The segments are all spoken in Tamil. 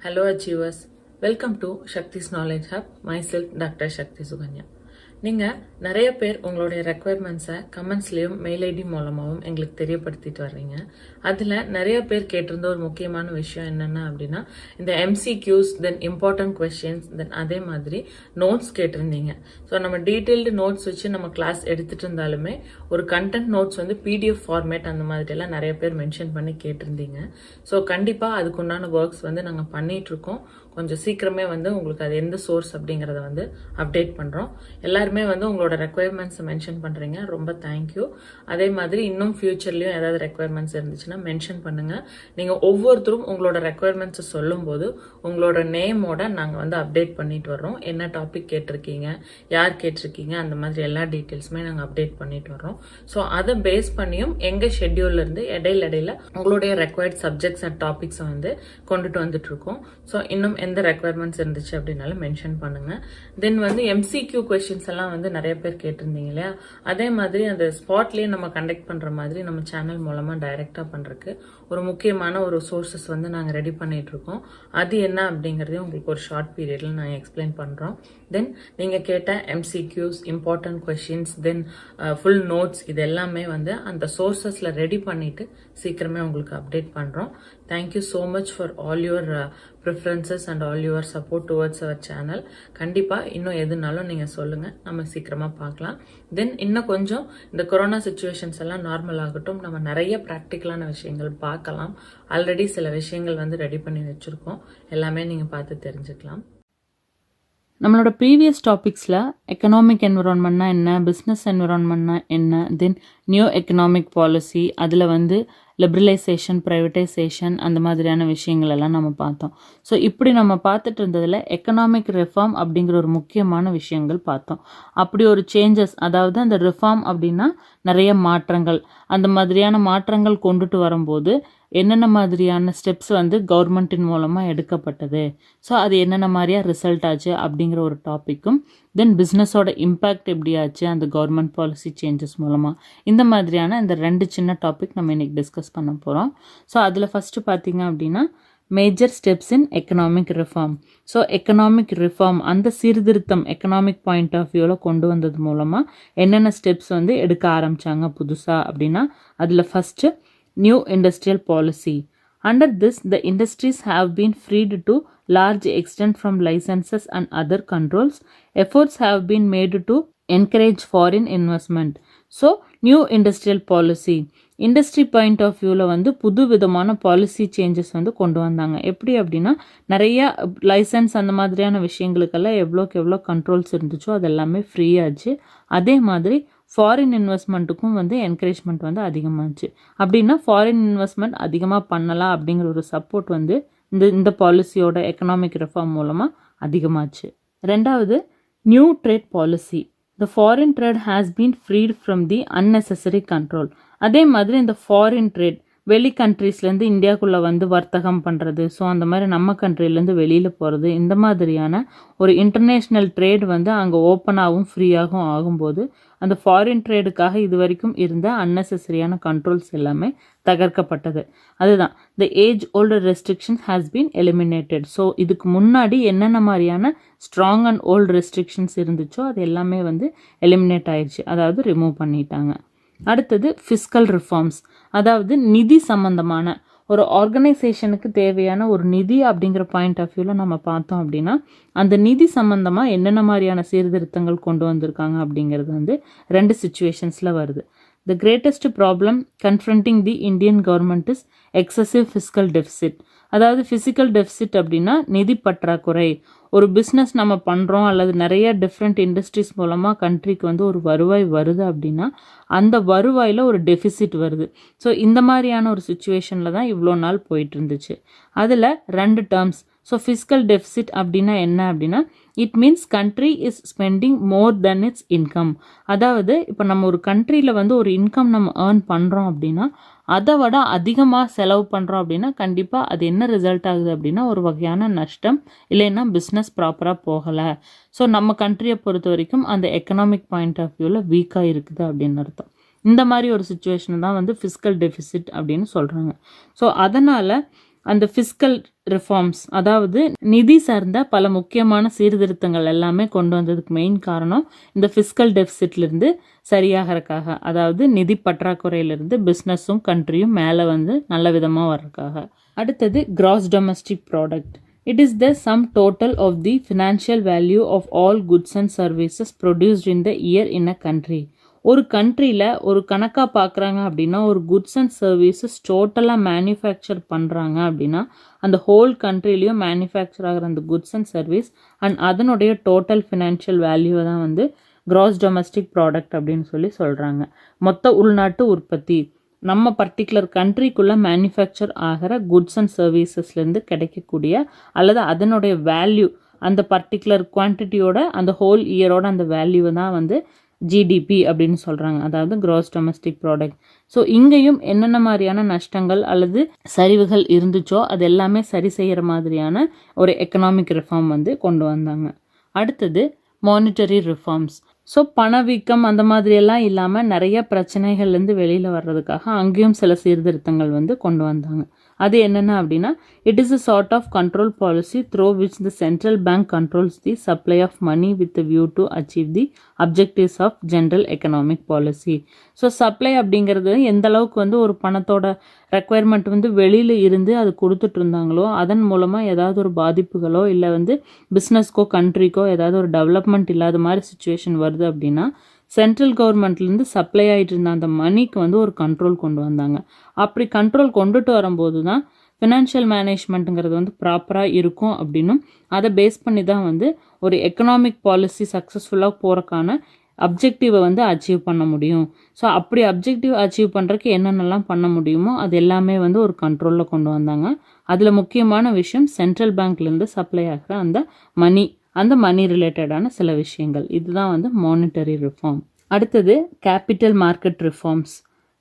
Hello Achievers, welcome to Shakti's Knowledge Hub, myself Dr. Shakti Suganya. நீங்கள் நிறைய பேர் உங்களுடைய ரெக்குயர்மெண்ட்ஸை கமெண்ட்ஸ்லேயும் மெயில் ஐடி மூலமாகவும் எங்களுக்கு தெரியப்படுத்திட்டு வர்றீங்க. அதில் நிறைய பேர் கேட்டிருந்த ஒரு முக்கியமான விஷயம் என்னென்ன அப்படின்னா இந்த MCQs, தென் இம்பார்ட்டன்ட் கொஸ்டின்ஸ், தென் அதே மாதிரி நோட்ஸ் கேட்டிருந்தீங்க. ஸோ நம்ம டீட்டெயில்டு நோட்ஸ் வச்சு நம்ம கிளாஸ் எடுத்துகிட்டு இருந்தாலுமே ஒரு கண்டென்ட் நோட்ஸ் வந்து PDF ஃபார்மேட் அந்த மாதிரியெல்லாம் நிறைய பேர் மென்ஷன் பண்ணி கேட்டிருந்தீங்க. ஸோ கண்டிப்பாக அதுக்குண்டான ஒர்க்ஸ் வந்து நாங்கள் பண்ணிகிட்ருக்கோம். கொஞ்சம் சீக்கிரமே வந்து உங்களுக்கு அது எந்த சோர்ஸ் அப்படிங்கிறத வந்து அப்டேட் பண்ணுறோம். எல்லாருமே வந்து உங்களோட ரெக்குயர்மெண்ட்ஸை மென்ஷன் பண்ணுறீங்க, ரொம்ப தேங்க்யூ. அதே மாதிரி இன்னும் ஃபியூச்சர்லேயும் ஏதாவது ரெக்குயர்மெண்ட்ஸ் இருந்துச்சுன்னா மென்ஷன் பண்ணுங்கள். நீங்கள் ஒவ்வொருத்தரும் உங்களோட ரெக்குயர்மெண்ட்ஸை சொல்லும்போது உங்களோட நேமோட நாங்கள் வந்து அப்டேட் பண்ணிட்டு வர்றோம். என்ன டாபிக் கேட்டிருக்கீங்க, யார் கேட்டிருக்கீங்க, அந்த மாதிரி எல்லா டீட்டெயில்ஸுமே நாங்கள் அப்டேட் பண்ணிட்டு வர்றோம். ஸோ அதை பேஸ் பண்ணியும் எங்கள் ஷெட்யூல்லேருந்து இடையில உங்களுடைய ரெக்குயர்ட் சப்ஜெக்ட்ஸ் அண்ட் டாபிக்ஸை வந்து கொண்டுட்டு வந்துட்டு இருக்கோம். ஸோ இன்னும் எந்த ரெக்குயர்மெண்ட்ஸ் இருந்துச்சு அப்படின்னாலும் மென்ஷன் பண்ணுங்க. தென் வந்து MCQ கொஸ்டின்ஸ் எல்லாம் வந்து நிறைய பேர் கேட்டிருந்தீங்க இல்லையா, அதே மாதிரி அந்த ஸ்பாட்லேயே நம்ம கண்டக்ட் பண்ற மாதிரி நம்ம சேனல் மூலமா டைரக்டா பண்றதுக்கு ஒரு முக்கியமான ஒரு சோர்சஸ் வந்து நாங்கள் ரெடி பண்ணிட்டு இருக்கோம். அது என்ன அப்படிங்கறதையும் உங்களுக்கு ஒரு ஷார்ட் பீரியட்ல நாங்கள் எக்ஸ்பிளைன் பண்றோம். தென் நீங்க கேட்ட MCQs, important questions, then full notes, இது எல்லாமே வந்து அந்த சோர்சஸ்ல ரெடி பண்ணிட்டு சீக்கிரமே உங்களுக்கு அப்டேட் பண்றோம். Thank you so much for all your preferences and all your support towards our channel. கண்டிப்பாக இன்னும் எதுனாலும் நீங்கள் சொல்லுங்கள், நம்ம சீக்கிரமாக பார்க்கலாம். தென் இன்னும் கொஞ்சம் இந்த கொரோனா சுச்சுவேஷன்ஸ் எல்லாம் நார்மல் ஆகட்டும், நம்ம நிறைய ப்ராக்டிக்கலான விஷயங்கள் பார்க்கலாம். ஆல்ரெடி சில விஷயங்கள் வந்து ரெடி பண்ணி வச்சுருக்கோம், எல்லாமே நீங்கள் பார்த்து தெரிஞ்சுக்கலாம். நம்மளோட ப்ரீவியஸ் டாபிக்ஸில் எக்கனாமிக் என்விரான்மெண்ட்னா என்ன, பிஸ்னஸ் என்விரான்மெண்ட்னா என்ன, தென் நியூ எக்கனாமிக் பாலிசி, அதில் வந்து லிபரலைசேஷன், ப்ரைவேட்டைசேஷன், அந்த மாதிரியான விஷயங்கள் எல்லாம் நம்ம பார்த்தோம். ஸோ இப்படி நம்ம பார்த்துட்டு இருந்ததில் எக்கனாமிக் ரிஃபார்ம் அப்படிங்கிற ஒரு முக்கியமான விஷயங்கள் பார்த்தோம். அப்படி ஒரு சேஞ்சஸ், அதாவது அந்த ரிஃபார்ம் அப்படின்னா நிறைய மாற்றங்கள், அந்த மாதிரியான மாற்றங்கள் கொண்டுட்டு வரும்போது என்னென்ன மாதிரியான ஸ்டெப்ஸ் வந்து கவர்மெண்ட்டின் மூலமாக எடுக்கப்பட்டது, ஸோ அது என்னென்ன மாதிரியா ரிசல்ட் ஆச்சு அப்படிங்கிற ஒரு டாப்பிக்கும், தென் பிஸ்னஸோட இம்பேக்ட் எப்படி ஆச்சு அந்த கவர்மெண்ட் பாலிசி சேஞ்சஸ் மூலமாக, இந்த மாதிரியான இந்த 2 சின்ன டாபிக் நம்ம இன்னைக்கு டிஸ்கஸ் பண்ண போகிறோம். ஸோ அதில் ஃபஸ்ட்டு பார்த்தீங்க அப்படின்னா major steps in economic reform. So economic reform, அந்த சீர்திருத்தம் எக்கனாமிக் பாயிண்ட் ஆஃப் வியூவில் கொண்டு வந்தது மூலமாக என்னென்ன ஸ்டெப்ஸ் வந்து எடுக்க ஆரம்பித்தாங்க புதுசாக அப்படின்னா, அதில் first new industrial policy. Under this, the industries have been freed to large extent from licenses and other controls. Efforts have been made to encourage foreign investment. So, new industrial policy. Industry point of வியூவில் வந்து புது விதமான பாலிசி சேஞ்சஸ் வந்து கொண்டு வந்தாங்க. எப்படி அப்படின்னா, நிறைய லைசன்ஸ் அந்த மாதிரியான விஷயங்களுக்கெல்லாம் எவ்வளோக்கு எவ்வளோ கண்ட்ரோல்ஸ் இருந்துச்சோ அது எல்லாமே ஃப்ரீ ஆச்சு. அதே மாதிரி ஃபாரின் இன்வெஸ்ட்மெண்ட்டுக்கும் வந்து என்கரேஜ்மெண்ட் வந்து அதிகமாச்சு. அப்படின்னா ஃபாரின் இன்வெஸ்ட்மெண்ட் அதிகமாக பண்ணலாம் அப்படிங்கிற ஒரு சப்போர்ட் வந்து இந்த பாலிசியோட எக்கனாமிக் ரிஃபார்ம் மூலமாக அதிகமாச்சு. ரெண்டாவது, new trade policy. The foreign trade has been freed from the unnecessary control. அதே மாதிரி இந்த ஃபாரின் ட்ரேட், வெளி கண்ட்ரீஸ்லேருந்து இந்தியாவுக்குள்ளே வந்து வர்த்தகம் பண்ணுறது, ஸோ அந்த மாதிரி நம்ம கண்ட்ரிலேருந்து வெளியில் போகிறது, இந்த மாதிரியான ஒரு இன்டர்நேஷ்னல் ட்ரேட் வந்து அங்கே ஓப்பனாகவும் ஃப்ரீயாகவும் ஆகும்போது அந்த ஃபாரின் ட்ரேடுக்காக இது வரைக்கும் இருந்த அன்னெசரியான கண்ட்ரோல்ஸ் எல்லாமே தகர்க்கப்பட்டது. அதுதான் the age old restriction has been eliminated. So இதுக்கு முன்னாடி என்னென்ன மாதிரியான ஸ்ட்ராங் அண்ட் ஓல்டு ரெஸ்ட்ரிக்ஷன்ஸ் இருந்துச்சோ அது எல்லாமே வந்து எலிமினேட் ஆயிடுச்சு, அதாவது ரிமூவ் பண்ணிட்டாங்க. அடுத்தது ஃபிஸ்கல் ரிஃபார்ம்ஸ், அதாவது நிதி சம்பந்தமான ஒரு ஆர்கனைசேஷனுக்கு தேவையான ஒரு நிதி அப்படிங்கிற பாயிண்ட் ஆஃப் வியூவில் நம்ம பார்த்தோம் அப்படின்னா அந்த நிதி சம்பந்தமாக என்னென்ன மாதிரியான சீர்திருத்தங்கள் கொண்டு வந்திருக்காங்க அப்படிங்கிறது வந்து 2 சிச்சுவேஷன்ஸில் வருது. The greatest problem confronting the Indian government is excessive fiscal deficit. அதாவது ஃபிசிக்கல் டெஃபிசிட் அப்படின்னா நிதி பற்றாக்குறை. ஒரு பிஸ்னஸ் நம்ம பண்ணுறோம் அல்லது நிறைய டிஃப்ரெண்ட் இண்டஸ்ட்ரீஸ் மூலமாக கண்ட்ரிக்கு வந்து ஒரு வருவாய் வருது அப்படின்னா அந்த வருவாயில் ஒரு டெஃபிசிட் வருது. ஸோ இந்த மாதிரியான ஒரு சுச்சுவேஷனில் தான் இவ்வளோ நாள் போயிட்டு இருந்துச்சு. அதில் 2 டேர்ம்ஸ். ஸோ ஃபிஸ்கல் டெஃபிசிட் அப்படின்னா என்ன அப்படின்னா, it means country is spending more then it's income. அதாவது இப்போ நம்ம ஒரு கண்ட்ரியில் வந்து ஒரு இன்கம் நம்ம ஏர்ன் பண்ணுறோம் அப்படின்னா அதை விட அதிகமாக செலவு பண்ணுறோம் அப்படின்னா கண்டிப்பாக அது என்ன ரிசல்ட் ஆகுது அப்படின்னா ஒரு வகையான நஷ்டம், இல்லைன்னா பிஸ்னஸ் ப்ராப்பராக போகலை. ஸோ நம்ம கண்ட்ரியை பொறுத்த வரைக்கும் அந்த எக்கனாமிக் பாயிண்ட் ஆஃப் வியூவில் வீக்காக இருக்குது அப்படின்னு அர்த்தம். இந்த மாதிரி ஒரு சுச்சுவேஷன் தான் வந்து ஃபிஸ்கல் டெஃபிசிட் அப்படின்னு சொல்கிறாங்க. ஸோ அதனால் அந்த ஃபிஸ்கல் ரிஃபார்ம்ஸ், அதாவது நிதி சார்ந்த பல முக்கியமான சீர்திருத்தங்கள் எல்லாமே கொண்டு வந்ததுக்கு மெயின் காரணம் இந்த ஃபிஸ்கல் டெபிசிட்லேருந்து சரியாகிறதுக்காக, அதாவது நிதி பற்றாக்குறையிலிருந்து பிஸ்னஸும் கண்ட்ரியும் மேலே வந்து நல்ல விதமாக வர்றதுக்காக. அடுத்தது gross domestic product. It is the sum total of the financial value of all goods and services produced in the year in a country. ஒரு கண்ட்ரியில் ஒரு கணக்காக பார்க்குறாங்க அப்படின்னா, ஒரு குட்ஸ் அண்ட் சர்வீசஸ் டோட்டலாக மேனுஃபேக்சர் பண்ணுறாங்க அப்படின்னா, அந்த ஹோல் கண்ட்ரிலையும் மேனுஃபேக்சர் ஆகிற அந்த குட்ஸ் அண்ட் சர்வீஸ் அண்ட் அதனுடைய டோட்டல் ஃபினான்ஷியல் வேல்யூவை தான் வந்து கிராஸ் டொமஸ்டிக் ப்ராடக்ட் அப்படின்னு சொல்லி சொல்கிறாங்க. மொத்த உள்நாட்டு உற்பத்தி, நம்ம பர்டிகுலர் கண்ட்ரிக்குள்ளே மேனுஃபேக்சர் ஆகிற குட்ஸ் அண்ட் சர்வீசஸ்லேருந்து கிடைக்கக்கூடிய அல்லது அதனுடைய வேல்யூ, அந்த பர்டிகுலர் குவான்டிட்டியோட அந்த ஹோல் இயரோட அந்த வேல்யூவை தான் வந்து ஜிடிபி அப்படின்னு சொல்கிறாங்க, அதாவது கிராஸ் டொமஸ்டிக் ப்ராடக்ட். ஸோ இங்கேயும் என்னென்ன மாதிரியான நஷ்டங்கள் அல்லது சரிவுகள் இருந்துச்சோ அது எல்லாமே சரி செய்கிற மாதிரியான ஒரு எக்கனாமிக் ரிஃபார்ம் வந்து கொண்டு வந்தாங்க. அடுத்தது மானிட்டரி ரிஃபார்ம்ஸ். ஸோ பணவீக்கம் அந்த மாதிரியெல்லாம் இல்லாமல் நிறைய பிரச்சனைகள்லேருந்து வெளியில் வர்றதுக்காக அங்கேயும் சில சீர்திருத்தங்கள் வந்து கொண்டு வந்தாங்க. அது என்னென்ன அப்படின்னா, it is a sort of control policy through which the central bank controls the supply of money with view to achieve the objectives of general economic policy. So supply அப்படிங்கிறது எந்த அளவுக்கு வந்து ஒரு பணத்தோட ரெக்குயர்மெண்ட் வந்து வெளியில் இருந்து அது கொடுத்துட்டு இருந்தாங்களோ அதன் மூலமாக ஏதாவது ஒரு பாதிப்புகளோ இல்லை வந்து பிஸ்னஸ்க்கோ கண்ட்ரிக்கோ ஏதாவது ஒரு டெவலப்மெண்ட் இல்லாத மாதிரி சுச்சுவேஷன் வருது அப்படின்னா, சென்ட்ரல் கவர்மெண்ட்லேருந்து சப்ளை ஆகிட்டு இருந்த அந்த மணிக்கு வந்து ஒரு கண்ட்ரோல் கொண்டு வந்தாங்க. அப்படி கண்ட்ரோல் கொண்டுட்டு வரும்போது தான் ஃபினான்ஷியல் மேனேஜ்மெண்ட்டுங்கிறது வந்து ப்ராப்பராக இருக்கும் அப்படின்னும் அதை பேஸ் பண்ணி தான் வந்து ஒரு எக்கனாமிக் பாலிசி சக்ஸஸ்ஃபுல்லாக போகிறக்கான அப்ஜெக்டிவை வந்து அச்சீவ் பண்ண முடியும். ஸோ அப்படி அப்ஜெக்டிவ் அச்சீவ் பண்ணுறதுக்கு என்னென்னலாம் பண்ண முடியுமோ அது எல்லாமே வந்து ஒரு கண்ட்ரோலில் கொண்டு வந்தாங்க. அதில் முக்கியமான விஷயம் சென்ட்ரல் பேங்க்லேருந்து சப்ளை ஆகிற அந்த மணி ரிலேட்டடான சில விஷயங்கள். இதுதான் வந்து மானிட்டரி ரிஃபார்ம். அடுத்தது capital market reforms.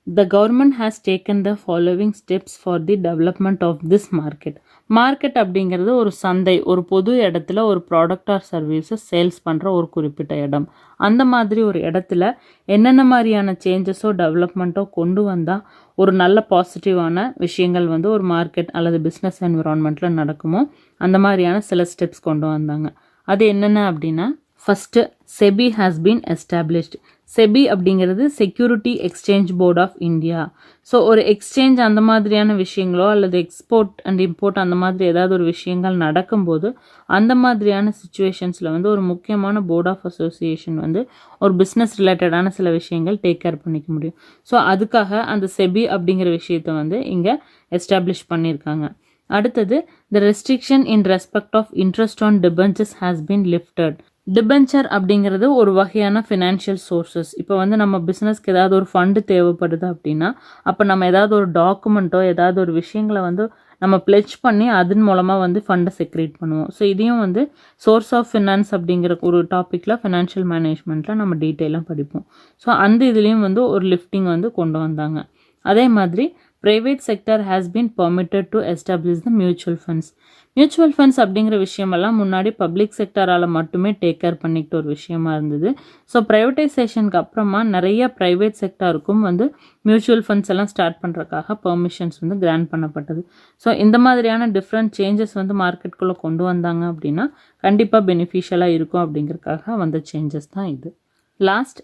The government has taken the following steps for the development of this market. Market அப்படிங்கிறது ஒரு சந்தை, ஒரு பொது இடத்துல ஒரு ப்ராடக்ட் ஆர் சர்வீஸஸ் சேல்ஸ் பண்ணுற ஒரு குறிப்பிட்ட இடம். அந்த மாதிரி ஒரு இடத்துல என்னென்ன மாதிரியான சேஞ்சஸோ டெவலப்மெண்ட்டோ கொண்டு வந்தால் ஒரு நல்ல பாசிட்டிவான விஷயங்கள் வந்து ஒரு மார்க்கெட் அல்லது பிஸ்னஸ் என்விரான்மெண்ட்டில் நடக்குமோ அந்த மாதிரியான சில ஸ்டெப்ஸ் கொண்டு வந்தாங்க. அது என்னென்ன அப்படின்னா, first SEBI has been established. SEBI அப்படிங்கிறது security exchange board of India. So ஒரு எக்ஸ்சேஞ்ச் அந்த மாதிரியான விஷயங்களோ அல்லது எக்ஸ்போர்ட் அண்ட் இம்போர்ட் அந்த மாதிரி ஏதாவது ஒரு விஷயங்கள் நடக்கும்போது அந்த மாதிரியான சுச்சுவேஷன்ஸில் வந்து ஒரு முக்கியமான போர்ட் ஆஃப் அசோசியேஷன் வந்து ஒரு பிஸ்னஸ் ரிலேட்டடான சில விஷயங்கள் டேக் கேர் பண்ணிக்க முடியும். ஸோ அதுக்காக அந்த செபி அப்படிங்கிற விஷயத்தை வந்து இங்கே எஸ்டாப்ளிஷ் பண்ணியிருக்காங்க. அடுத்தது, the restriction in respect of interest on debentures has been lifted. Debenture அப்படிங்கிறது ஒரு வகையான ஃபினான்ஷியல் சோர்சஸ். இப்போ வந்து நம்ம பிஸ்னஸ்க்கு ஏதாவது ஒரு ஃபண்டு தேவைப்படுது அப்படின்னா, அப்போ நம்ம ஏதாவது ஒரு டாக்குமெண்ட்டோ ஏதாவது ஒரு விஷயங்களை வந்து நம்ம பிளெட்ஜ் பண்ணி அதன் மூலமாக வந்து ஃபண்டை செக்ரேட் பண்ணுவோம். ஸோ இதையும் வந்து சோர்ஸ் ஆஃப் ஃபினான்ஸ் அப்படிங்கிற ஒரு டாப்பிக்கில் ஃபினான்ஷியல் மேனேஜ்மெண்ட்டில் நம்ம டீட்டெயிலாக படிப்போம். ஸோ அந்த இதுலேயும் வந்து ஒரு லிஃப்டிங் வந்து கொண்டு வந்தாங்க. அதே மாதிரி private sector has been permitted to establish the mutual funds. Mutual funds அப்படிங்கிற விஷயமெல்லாம் முன்னாடி பப்ளிக் செக்டரால் மட்டுமே டேக் கேர் பண்ணிக்கிட்ட ஒரு விஷயமா இருந்தது. ஸோ ப்ரைவேட்டைசேஷனுக்கு அப்புறமா நிறைய ப்ரைவேட் செக்டருக்கும் வந்து மியூச்சுவல் ஃபண்ட்ஸ் எல்லாம் ஸ்டார்ட் பண்ணுறதுக்காக பெர்மிஷன்ஸ் வந்து கிராண்ட் பண்ணப்பட்டது. ஸோ இந்த மாதிரியான டிஃப்ரெண்ட் சேஞ்சஸ் வந்து மார்க்கெட்டுக்குள்ளே கொண்டு வந்தாங்க அப்படின்னா கண்டிப்பாக பெனிஃபிஷியலாக இருக்கும் அப்படிங்கிறதுக்காக வந்த சேஞ்சஸ் தான் இது. Last,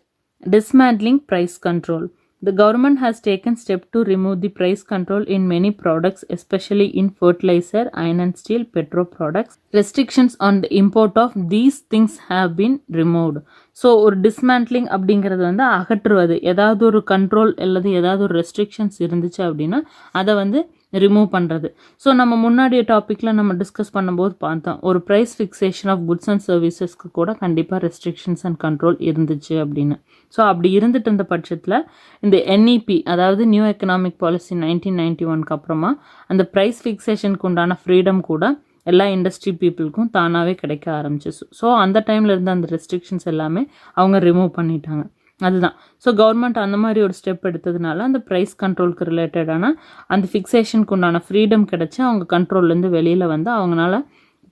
dismantling price control. The government has taken steps to remove the price control in many products, especially in fertilizer, iron and steel, petro products. Restrictions on the import of these things have been removed. So ஒரு டிஸ்மேண்ட்லிங் அப்படிங்கிறது வந்து அகற்றுவது, ஏதாவது ஒரு கண்ட்ரோல் அல்லது ஏதாவது ஒரு ரெஸ்ட்ரிக்ஷன்ஸ் இருந்துச்சு அப்படின்னா அதை வந்து ரிமூவ் பண்ணுறது. ஸோ நம்ம முன்னாடிய டாப்பிக்கில் நம்ம டிஸ்கஸ் பண்ணும்போது பார்த்தோம், ஒரு price fixation of goods and சர்வீசஸ்க்கு கூட கண்டிப்பாக ரெஸ்ட்ரிக்ஷன்ஸ் அண்ட் கண்ட்ரோல் இருந்துச்சு அப்படின்னு. ஸோ அப்படி இருந்துட்டு இருந்த பட்சத்தில் இந்த என்இபி, அதாவது நியூ எக்கனாமிக் பாலிசி 1991 அப்புறமா அந்த ப்ரைஸ் ஃபிக்ஸேஷனுக்கு உண்டான ஃப்ரீடம் கூட எல்லா இண்டஸ்ட்ரி பீப்புளுக்கும் தானாகவே கிடைக்க ஆரம்பிச்சிச்சு. ஸோ அந்த டைமில் இருந்த அந்த ரெஸ்ட்ரிக்ஷன்ஸ் எல்லாமே அவங்க ரிமூவ் பண்ணிட்டாங்க. அதுதான். ஸோ கவர்மெண்ட் அந்த மாதிரி ஒரு ஸ்டெப் எடுத்ததுனால அந்த ப்ரைஸ் கண்ட்ரோலுக்கு ரிலேட்டடான அந்த ஃபிக்ஸேஷனுக்கு உண்டான ஃப்ரீடம் கிடச்சி அவங்க கண்ட்ரோல்லேருந்து வெளியில் வந்து அவங்களால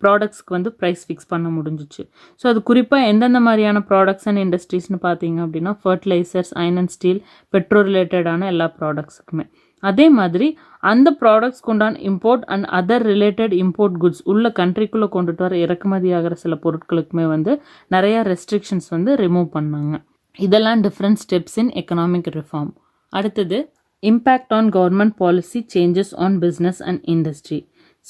ப்ராடக்ட்ஸ்க்கு வந்து ப்ரைஸ் ஃபிக்ஸ் பண்ண முடிஞ்சிச்சு. ஸோ அது குறிப்பாக எந்தெந்த மாதிரியான ப்ராடக்ட்ஸ் அண்ட் இண்டஸ்ட்ரீஸ்னு பார்த்தீங்க அப்படின்னா fertilizers, iron and steel, petro ரிலேட்டடான எல்லா ப்ராடக்ட்ஸுக்குமே. அதே மாதிரி அந்த ப்ராடக்ட்ஸ்க்கு உண்டான import and other related import goods உள்ள கண்ட்ரிக்குள்ளே கொண்டுட்டு வர இறக்குமதி ஆகிற சில பொருட்களுக்குமே வந்து நிறைய ரெஸ்ட்ரிக்ஷன்ஸ் வந்து ரிமூவ் பண்ணாங்க. இதெல்லாம் different steps in economic reform. அடுத்தது impact on government policy changes on business and industry.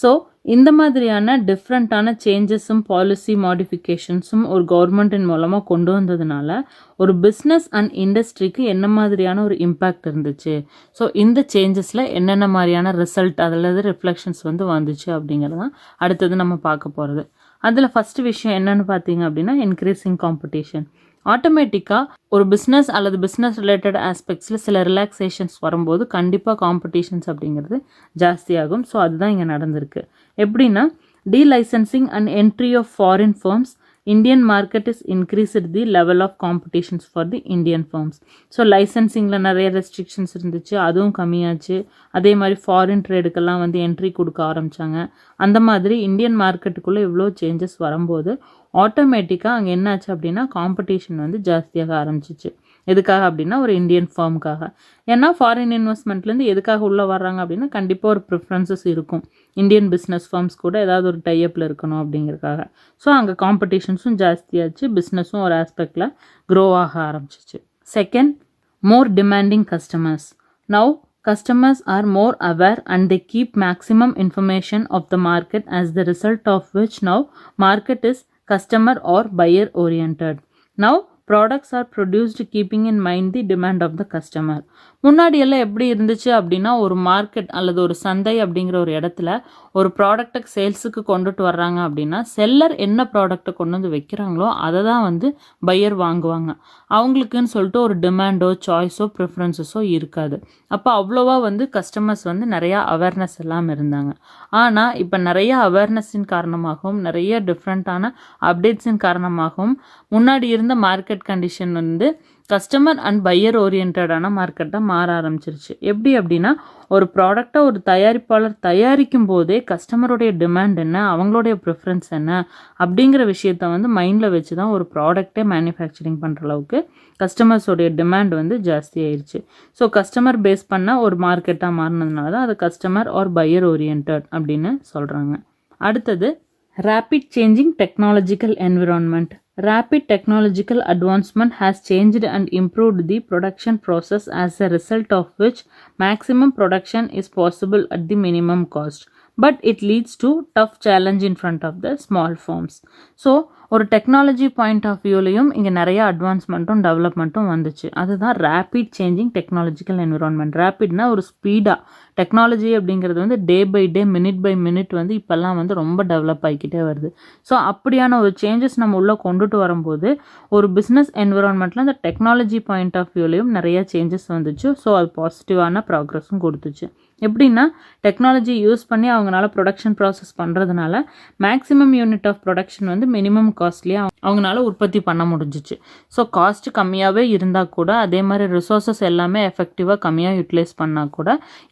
So இந்த மாதிரியான டிஃப்ரெண்ட்டான சேஞ்சஸும் பாலிசி மாடிஃபிகேஷன்ஸும் ஒரு கவர்மெண்ட்டின் மூலமாக கொண்டு வந்ததுனால ஒரு பிஸ்னஸ் அண்ட் இண்டஸ்ட்ரிக்கு என்ன மாதிரியான ஒரு இம்பேக்ட் இருந்துச்சு, ஸோ இந்த சேஞ்சஸில் என்னென்ன மாதிரியான ரிசல்ட் அதில் ரிஃப்ளெக்ஷன்ஸ் வந்து வந்துச்சு அப்படிங்கிறது தான் அடுத்தது நம்ம பார்க்க போகிறது. அதில் ஃபஸ்ட்டு விஷயம் என்னென்னு பார்த்தீங்க அப்படின்னா இன்க்ரீஸிங் காம்படிஷன். ஆட்டோமேட்டிக்காக ஒரு பிஸ்னஸ் அல்லது பிஸ்னஸ் ரிலேட்டட் ஆஸ்பெக்ட்ஸில் சில ரிலாக்ஸேஷன்ஸ் வரும்போது கண்டிப்பாக காம்படிஷன்ஸ் அப்படிங்கிறது ஜாஸ்தியாகும். ஸோ அதுதான் இங்கே நடந்திருக்கு. எப்படின்னா delicensing and entry of foreign firms Indian market is increased the level of competitions for the Indian firms. So லைசன்சிங்கில் நிறைய ரெஸ்ட்ரிக்ஷன்ஸ் இருந்துச்சு, அதுவும் கம்மியாச்சு. அதே மாதிரி ஃபாரின் ட்ரேடுக்கெல்லாம் வந்து என்ட்ரி கொடுக்க ஆரம்பித்தாங்க. அந்த மாதிரி இந்தியன் மார்க்கெட்டுக்குள்ளே இவ்வளோ சேஞ்சஸ் வரும்போது ஆட்டோமேட்டிக்காக அங்கே என்னாச்சு அப்படின்னா காம்படிஷன் வந்து ஜாஸ்தியாக ஆரம்பிச்சிச்சு. எதுக்காக அப்படின்னா ஒரு இந்தியன் ஃபார்முக்காக. ஏன்னா ஃபாரின் இன்வெஸ்ட்மெண்ட்லேருந்து எதுக்காக உள்ளே வர்றாங்க அப்படின்னா கண்டிப்பாக ஒரு ப்ரிஃபரன்சஸ் இருக்கும். இந்தியன் பிஸ்னஸ் ஃபார்ம்ஸ் கூட ஏதாவது ஒரு டைஅப்பில் இருக்கணும் அப்படிங்கிறதுக்காக. ஸோ அங்கே காம்படிஷன்ஸும் ஜாஸ்தியாச்சு, பிஸ்னஸும் ஒரு ஆஸ்பெக்டில் க்ரோ ஆக ஆரம்பிச்சிச்சு. Second, more demanding customers. Now customers are more aware and they keep maximum information of the market, as the result of which now market is customer or buyer oriented. Now products are produced keeping in mind the demand of the customer. முன்னாடி எல்லாம் எப்படி இருந்துச்சு அப்படின்னா ஒரு மார்க்கெட் அல்லது ஒரு சந்தை அப்படிங்கிற ஒரு இடத்துல ஒரு ப்ராடக்டை சேல்ஸுக்கு கொண்டுட்டு வர்றாங்க அப்படின்னா செல்லர் என்ன ப்ராடக்டை கொண்டு வந்து வைக்கிறாங்களோ அதை தான் வந்து பையர் வாங்குவாங்க. அவங்களுக்குன்னு சொல்லிட்டு ஒரு டிமாண்டோ சாய்ஸோ ப்ரிஃபரன்சஸோ இருக்காது. அப்போ அவ்வளோவா வந்து கஸ்டமர்ஸ் வந்து நிறையா அவேர்னஸ் எல்லாம் இருந்தாங்க. ஆனால் இப்போ நிறைய அவேர்னஸின் காரணமாகவும் நிறைய டிஃப்ரெண்ட்டான அப்டேட்ஸின் காரணமாகவும் முன்னாடி இருந்த மார்க்கெட் கண்டிஷன் வந்து கஸ்டமர் அண்ட் பையர் ஓரியன்டான மார்க்கெட்டாக மாற ஆரம்பிச்சிருச்சு. எப்படி அப்படின்னா ஒரு ப்ராடக்டை ஒரு தயாரிப்பாளர் தயாரிக்கும் போதே கஸ்டமருடைய டிமாண்ட் என்ன, அவங்களுடைய ப்ரிஃபரன்ஸ் என்ன அப்படிங்கிற விஷயத்த வந்து மைண்டில் வச்சு தான் ஒரு ப்ராடக்டே மேனுஃபேக்சரிங் பண்ணுற அளவுக்கு கஸ்டமர்ஸோடைய டிமாண்ட் வந்து ஜாஸ்தி ஆயிடுச்சு. ஸோ கஸ்டமர் பேஸ் பண்ண ஒரு மார்க்கெட்டாக மாறினதுனால தான் அது கஸ்டமர் ஆர் பையர் ஓரியன்ட் அப்படின்னு சொல்கிறாங்க. அடுத்தது rapid changing technological environment. Rapid technological advancement has changed and improved the production process, as a result of which maximum production is possible at the minimum cost. But it leads to tough challenge in front of the small firms. So ஒரு டெக்னாலஜி பாயிண்ட் ஆஃப் வியூலையும் இங்கே நிறைய அட்வான்ஸ்மெண்ட்டும் டெவலப்மெண்ட்டும் வந்துச்சு. அதுதான் ரேப்பிட் சேஞ்சிங் டெக்னாலஜிக்கல் என்விரான்மெண்ட். ரேப்பிட்னா ஒரு ஸ்பீடாக டெக்னாலஜி அப்படிங்கிறது வந்து day by day minute by minute வந்து இப்போல்லாம் வந்து ரொம்ப டெவலப் ஆகிக்கிட்டே வருது. ஸோ அப்படியான ஒரு சேஞ்சஸ் நம்ம உள்ளே கொண்டுட்டு வரும்போது ஒரு பிஸ்னஸ் என்விரான்மெண்ட்டில் அந்த டெக்னாலஜி பாயிண்ட் ஆஃப் வியூலையும் நிறைய சேஞ்சஸ் வந்துச்சு. ஸோ அது பாசிட்டிவான ப்ராக்ரஸும் கொடுத்துச்சு. எப்படின்னா டெக்னாலஜி யூஸ் பண்ணி அவங்களால ப்ரொடக்ஷன் ப்ராசஸ் பண்ணுறதுனால மேக்ஸிமம் யூனிட் ஆஃப் ப்ரொடக்ஷன் வந்து மினிமம் காஸ்ட்லேயே அவங்களால உற்பத்தி பண்ண முடிஞ்சிச்சு. ஸோ காஸ்ட் கம்மியாகவே இருந்தால் கூட அதே மாதிரி ரிசோர்ஸஸ் எல்லாமே எஃபெக்டிவாக கம்மியாக யூட்டிலைஸ் பண்ணால் கூட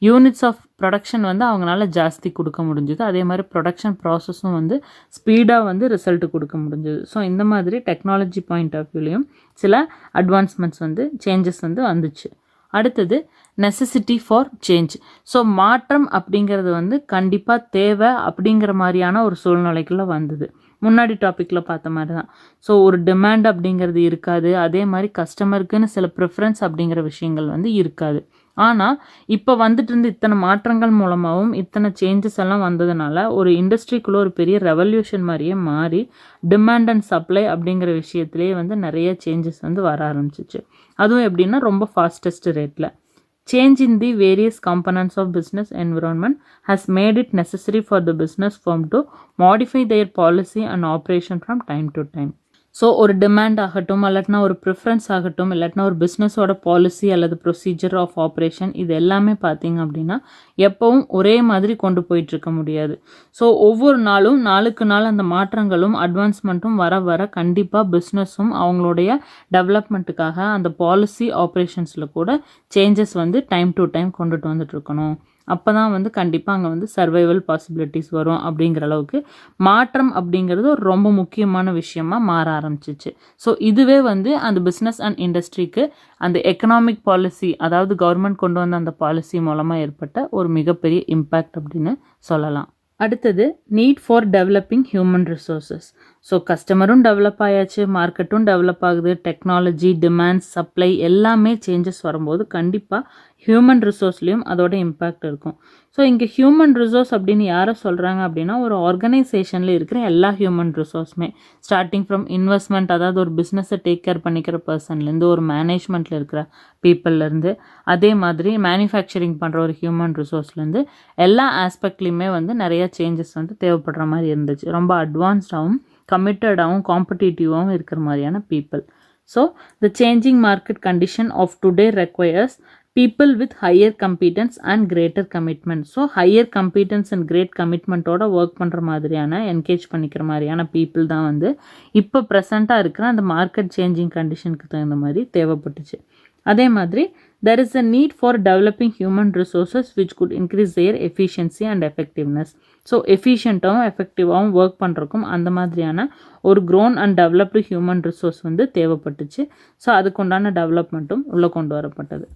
யூனிட்ஸ் ஆஃப் ப்ரொடக்ஷன் வந்து அவங்களால ஜாஸ்தி கொடுக்க முடிஞ்சுது. அதே மாதிரி ப்ரொடக்ஷன் ப்ராசஸும் வந்து ஸ்பீடாக வந்து ரிசல்ட் கொடுக்க முடிஞ்சுது. ஸோ இந்த மாதிரி டெக்னாலஜி பாயிண்ட் ஆஃப் வியூலையும் சில அட்வான்ஸ்மெண்ட்ஸ் வந்து சேஞ்சஸ் வந்து வந்துச்சு. அடுத்தது நெசசிட்டி ஃபார் சேஞ்ச். ஸோ மாற்றம் அப்படிங்கிறது வந்து கண்டிப்பாக தேவை அப்படிங்கிற மாதிரியான ஒரு சூழ்நிலைக்குள்ளே வந்தது. முன்னாடி டாப்பிக்கில் பார்த்த மாதிரி தான். ஸோ ஒரு டிமாண்ட் அப்படிங்கிறது இருக்காது, அதே மாதிரி கஸ்டமருக்குன்னு சில ப்ரிஃபரன்ஸ் அப்படிங்கிற விஷயங்கள் வந்து இருக்காது. ஆனால் இப்போ வந்துட்டு இருந்து இத்தனை மாற்றங்கள் மூலமாகவும் இத்தனை சேஞ்சஸ் எல்லாம் வந்ததுனால ஒரு இண்டஸ்ட்ரிக்குள்ளே ஒரு பெரிய ரெவல்யூஷன் மாதிரியே மாறி டிமாண்ட் அண்ட் சப்ளை அப்படிங்கிற விஷயத்துலேயே வந்து நிறைய சேஞ்சஸ் வந்து வர ஆரம்பிச்சிச்சு. அதுவும் எப்படின்னா ரொம்ப ஃபாஸ்டஸ்ட் ரேட்டில். Change in the various components of business environment has made it necessary for the business firm to modify their policy and operation from time to time. So ஒரு டிமாண்ட் ஆகட்டும், இல்லாட்டினா ஒரு ப்ரிஃபரன்ஸ் ஆகட்டும், இல்லாட்டினா ஒரு பிஸ்னஸோட பாலிசி அல்லது ப்ரொசீஜர் ஆஃப் ஆப்ரேஷன், இது எல்லாமே பார்த்தீங்க அப்படின்னா எப்பவும் ஒரே மாதிரி கொண்டு போயிட்டுருக்க முடியாது. ஸோ ஒவ்வொரு நாளும் நாளுக்கு நாள் அந்த மாற்றங்களும் அட்வான்ஸ்மெண்ட்டும் வர வர கண்டிப்பாக பிஸ்னஸும் அவங்களுடைய டெவலப்மெண்ட்டுக்காக அந்த பாலிசி ஆப்ரேஷன்ஸில் கூட சேஞ்சஸ் வந்து டைம் டு டைம் கொண்டுட்டு வந்துட்டு இருக்கணும். அப்போ தான் வந்து கண்டிப்பாக அங்கே வந்து சர்வைவல் பாசிபிலிட்டிஸ் வரும் அப்படிங்கிற அளவுக்கு மாற்றம் அப்படிங்கிறது ஒரு ரொம்ப முக்கியமான விஷயமா மாற ஆரம்பிச்சிச்சு. ஸோ இதுவே வந்து அந்த பிஸ்னஸ் அண்ட் இண்டஸ்ட்ரிக்கு அந்த எக்கனாமிக் பாலிசி, அதாவது கவர்மெண்ட் கொண்டு வந்த அந்த பாலிசி மூலமாக ஏற்பட்ட ஒரு மிகப்பெரிய இம்பேக்ட் அப்படின்னு சொல்லலாம். அடுத்தது need for developing human resources. So கஸ்டமரும் டெவலப் ஆயாச்சு, மார்க்கெட்டும் டெவலப் ஆகுது, டெக்னாலஜி, டிமாண்ட்ஸ், சப்ளை எல்லாமே சேஞ்சஸ் வரும்போது கண்டிப்பாக ஹியூமன் ரிசோர்ஸ்லேயும் அதோட இம்பேக்ட் இருக்கும். ஸோ இங்கே ஹியூமன் ரிசோர்ஸ் அப்படின்னு யாரை சொல்கிறாங்க அப்படின்னா ஒரு ஆர்கனைசேஷனில் இருக்கிற எல்லா ஹியூமன் ரிசோர்ஸுமே, ஸ்டார்டிங் ஃப்ரம் இன்வெஸ்ட்மெண்ட், அதாவது ஒரு பிஸ்னஸை டேக் கேர் பண்ணிக்கிற பர்சன்லேருந்து, ஒரு மேனேஜ்மெண்ட்டில் இருக்கிற பீப்புள்லேருந்து, அதே மாதிரி மேனுஃபேக்சரிங் பண்ணுற ஒரு ஹியூமன் ரிசோர்ஸ்லேருந்து எல்லா ஆஸ்பெக்ட்லேயுமே வந்து நிறைய சேஞ்சஸ் வந்து தேவைப்படுற மாதிரி இருந்துச்சு. ரொம்ப அட்வான்ஸ்டாகவும் கமிட்டடாகவும் காம்படிட்டிவாகவும் இருக்கிற மாதிரியான people. So the changing market condition of today requires people with higher competence and greater commitment. So higher competence and great கமிட்மெண்ட்டோட ஒர்க் பண்ணுற மாதிரியான, என்கேஜ் பண்ணிக்கிற மாதிரியான பீப்புள் தான் வந்து இப்போ ப்ரெசண்ட்டாக இருக்கிற அந்த மார்க்கெட் சேஞ்சிங் கண்டிஷனுக்கு தகுந்த மாதிரி தேவைப்பட்டுச்சு. அதே மாதிரி there is a need for developing human resources which could increase their efficiency and effectiveness. So எஃபிஷியண்ட்டாகவும் எஃபெக்டிவாகவும் ஒர்க் பண்ணுறக்கும் அந்த மாதிரியான ஒரு grown and developed human resource வந்து தேவைப்பட்டுச்சு. ஸோ அதுக்குண்டான டெவலப்மெண்ட்டும் உள்ளே கொண்டு வரப்பட்டது.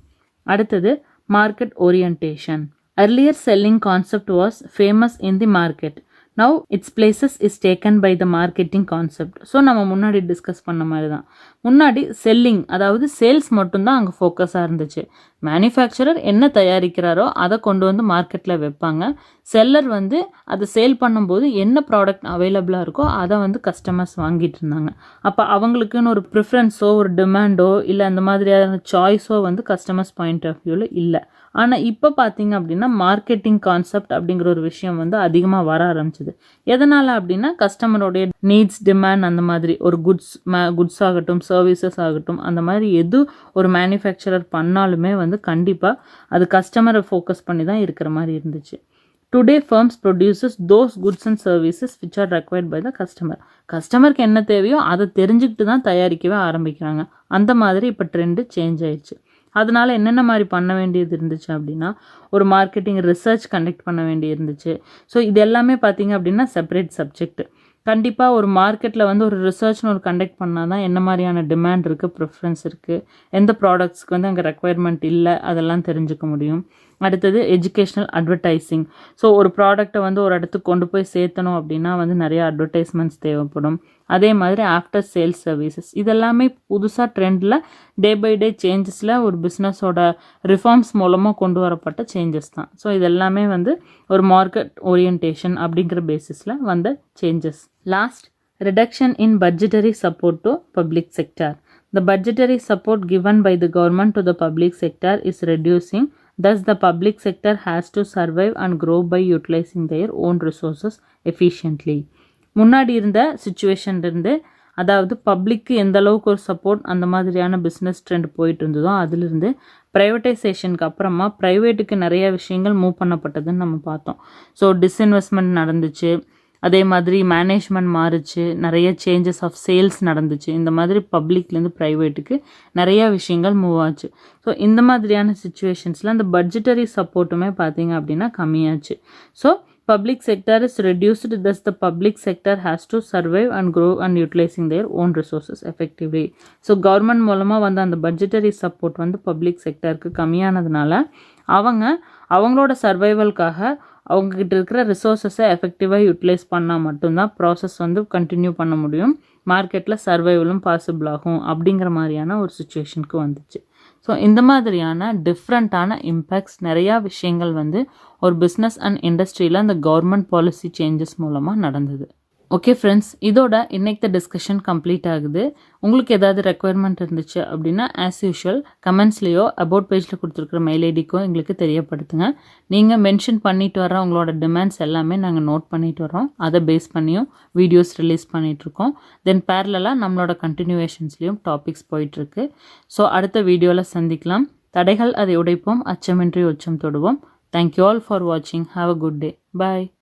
அடுத்தது market orientation. earlier selling concept was famous in the market. Now its places is taken by the marketing concept. So நம்ம முன்னாடி டிஸ்கஸ் பண்ண மாதிரி தான். முன்னாடி செல்லிங், அதாவது சேல்ஸ் மட்டும்தான் அங்கே ஃபோக்கஸாக இருந்துச்சு. மேனுஃபேக்சரர் என்ன தயாரிக்கிறாரோ அதை கொண்டு வந்து மார்க்கெட்டில் வைப்பாங்க. செல்லர் வந்து அதை சேல் பண்ணும்போது என்ன ப்ராடக்ட் அவைலபிளாக இருக்கோ அதை வந்து கஸ்டமர்ஸ் வாங்கிட்டு இருந்தாங்க. அப்போ அவங்களுக்குன்னு ஒரு ப்ரிஃபரன்ஸோ ஒரு டிமாண்டோ இல்லை அந்த மாதிரியான சாய்ஸோ வந்து கஸ்டமர்ஸ் பாயிண்ட் ஆஃப் வியூவில் இல்லை. ஆனால் இப்போ பார்த்தீங்க அப்படின்னா மார்க்கெட்டிங் கான்செப்ட் அப்படிங்கிற ஒரு விஷயம் வந்து அதிகமாக வர ஆரம்பிச்சிது. எதனால் அப்படின்னா கஸ்டமருடைய நீட்ஸ், டிமாண்ட், அந்த மாதிரி ஒரு குட்ஸ் ஆகட்டும், சர்வீசஸ் ஆகட்டும், அந்த மாதிரி எது ஒரு மேனுஃபேக்சரர் பண்ணாலுமே வந்து கண்டிப்பாக அது கஸ்டமரை ஃபோக்கஸ் பண்ணி தான் இருக்கிற மாதிரி இருந்துச்சு. Today firms produces those goods and services which are required by the customer. கஸ்டமருக்கு என்ன தேவையோ அதை தெரிஞ்சுக்கிட்டு தான் தயாரிக்கவே ஆரம்பிக்கிறாங்க. அந்த மாதிரி இப்போ ட்ரெண்டு சேஞ்ச் ஆயிடுச்சு. அதனால என்னென்ன மாதிரி பண்ண வேண்டியது இருந்துச்சு அப்படின்னா ஒரு மார்க்கெட்டிங் ரிசர்ச் கண்டக்ட் பண்ண வேண்டியது இருந்துச்சு. ஸோ இது எல்லாமே பார்த்தீங்க அப்படின்னா செப்பரேட் சப்ஜெக்ட். கண்டிப்பாக ஒரு மார்க்கெட்டில் வந்து ஒரு ரிசர்ச்னு ஒரு கண்டக்ட் பண்ணால் தான் என்ன மாதிரியான டிமாண்ட் இருக்குது, ப்ரிஃபரன்ஸ் இருக்குது, எந்த ப்ராடக்ட்ஸ்க்கு வந்து அங்கே ரெக்குயர்மெண்ட் இல்லை, அதெல்லாம் தெரிஞ்சுக்க முடியும். அடுத்தது எஜுகேஷ்னல் அட்வர்டைஸிங். ஸோ ஒரு ப்ராடக்டை வந்து ஒரு இடத்துக்கு கொண்டு போய் சேர்த்தணும் அப்படின்னா வந்து நிறைய அட்வர்டைஸ்மெண்ட்ஸ் தேவைப்படும். அதே மாதிரி ஆஃப்டர் சேல்ஸ் சர்வீசஸ், இதெல்லாமே புதுசாக ட்ரெண்டில் டே பை டே சேஞ்சஸில் ஒரு பிஸ்னஸோட ரிஃபார்ம்ஸ் மூலமாக கொண்டு வரப்பட்ட சேஞ்சஸ் தான். ஸோ இதெல்லாமே வந்து ஒரு மார்க்கெட் ஓரியன்டேஷன் அப்படிங்கிற பேசிஸில் வந்த changes. Last, reduction in budgetary support to public sector. The budgetary support given by the government to the public sector is reducing. Thus, the public sector has to survive and grow by utilizing their own resources efficiently. முன்னாடி இருந்த சுச்சுவேஷன்லேருந்து, அதாவது பப்ளிக்கு எந்த அளவுக்கு ஒரு சப்போர்ட் அந்த மாதிரியான பிஸ்னஸ் ட்ரெண்ட் போயிட்டு இருந்ததோ அதிலிருந்து ப்ரைவேட்டைசேஷனுக்கு அப்புறமா ப்ரைவேட்டுக்கு நிறைய விஷயங்கள் மூவ் பண்ணப்பட்டதுன்னு நம்ம பார்த்தோம். ஸோ டிஸ்இன்வெஸ்ட்மெண்ட் நடந்துச்சு, அதே மாதிரி மேனேஜ்மெண்ட் மாறுச்சு, நிறைய சேஞ்சஸ் ஆஃப் சேல்ஸ் நடந்துச்சு. இந்த மாதிரி பப்ளிக்லேருந்து ப்ரைவேட்டுக்கு நிறைய விஷயங்கள் மூவ் ஆச்சு. ஸோ இந்த மாதிரியான சுச்சுவேஷன்ஸில் அந்த பட்ஜெட்டரி சப்போர்ட்டுமே பார்த்தீங்க அப்படின்னா கம்மியாச்சு. So public sector is reduced, thus the public sector has to survive and grow and utilizing their own resources effectively. So government மூலமாக வந்து அந்த பட்ஜெட்டரி சப்போர்ட் வந்து பப்ளிக் செக்டருக்கு கம்மியானதுனால அவங்களோட சர்வைவல்காக அவங்கக்கிட்ட இருக்கிற ரிசோர்ஸஸை எஃபெக்டிவாக யூட்டிலைஸ் பண்ணால் மட்டும்தான் ப்ராசஸ் வந்து கண்டினியூ பண்ண முடியும், மார்க்கெட்டில் சர்வைவலும் பாசிபிள் ஆகும் அப்படிங்கிற மாதிரியான ஒரு சுச்சுவேஷனுக்கு வந்துச்சு. ஸோ இந்த மாதிரியான டிஃப்ரெண்ட்டான இம்பேக்ட்ஸ் நிறையா விஷயங்கள் வந்து ஒரு பிஸ்னஸ் அண்ட் இண்டஸ்ட்ரியில் அந்த கவர்மெண்ட் பாலிசி சேஞ்சஸ் மூலமாக நடந்தது. ஓகே ஃப்ரெண்ட்ஸ், இதோட இன்னைக்கு டிஸ்கஷன் கம்ப்ளீட் ஆகுது. உங்களுக்கு ஏதாவது ரெக்குயர்மெண்ட் இருந்துச்சு அப்படின்னா ஆஸ் யூஷுவல் கமெண்ட்ஸ்லேயோ அபவுட் பேஜில் கொடுத்துருக்குற மெயில் ஐடிக்கோ எங்களுக்கு தெரியப்படுத்துங்க. நீங்கள் மென்ஷன் பண்ணிட்டு வர உங்களோட டிமாண்ட்ஸ் எல்லாமே நாங்கள் நோட் பண்ணிட்டு வரோம். அதை பேஸ் பண்ணியும் வீடியோஸ் ரிலீஸ் பண்ணிகிட்ருக்கோம். தென் பேரலாக நம்மளோட கண்டினியூவேஷன்ஸ்லேயும் டாபிக்ஸ் போயிட்டுருக்கு. ஸோ அடுத்த வீடியோவில் சந்திக்கலாம். தடைகள் அதை உடைப்போம், அச்சமின்றி உச்சம் தொடுவோம். தேங்க்யூ ஆல் ஃபார் வாட்சிங். Have a good day. Bye.